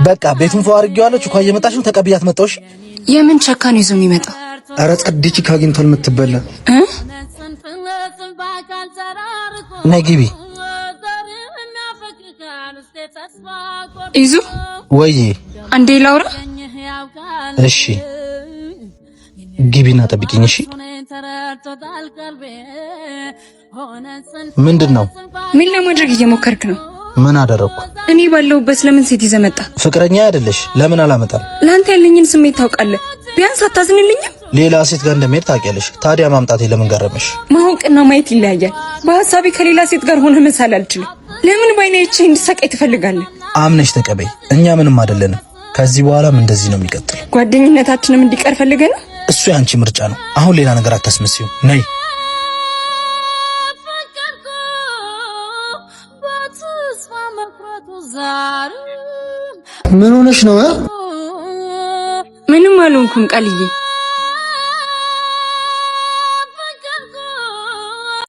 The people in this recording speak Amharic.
በቃ ቤቱን ፈዋርጌዋለሁ። ቹካ እየመጣሽ ነው። ተቀብያት መጣሽ። የምን ቸካን ይዞ የሚመጣ? አረ ጸድቺ ካግኝቷል የምትበላ ነይ ግቢ። ይዙ ወይ አንዴ ላውራ። እሺ ግቢና ጠብቂኝ። እሺ ምንድነው? ምን ለማድረግ እየሞከርክ ነው? ምን አደረኩ? እኔ ባለውበት ለምን ሴት ይዘህ መጣ? ፍቅረኛ አይደለሽ? ለምን አላመጣም? ላንተ ያለኝን ስሜት ታውቃለህ። ቢያንስ አታዝንልኝም? ሌላ ሴት ጋር እንደምሄድ ታውቂያለሽ። ታዲያ ማምጣቴ ለምን ገረመሽ? ማወቅና ማየት ይለያያል። በሐሳቤ ከሌላ ሴት ጋር ሆነ መሳል አልችልም። ለምን ባይኔቼ እንድሰቃይ ትፈልጋለህ? አምነሽ ተቀበይ። እኛ ምንም አይደለንም። ከዚህ በኋላም እንደዚህ ነው የሚቀጥለው። ጓደኝነታችንም እንዲቀር ፈልገህ ነው? እሱ ያንቺ ምርጫ ነው። አሁን ሌላ ነገር አታስመስዩ። ነይ ምን ሆነሽ ነው? ምንም አልሆንኩም ቃልዬ።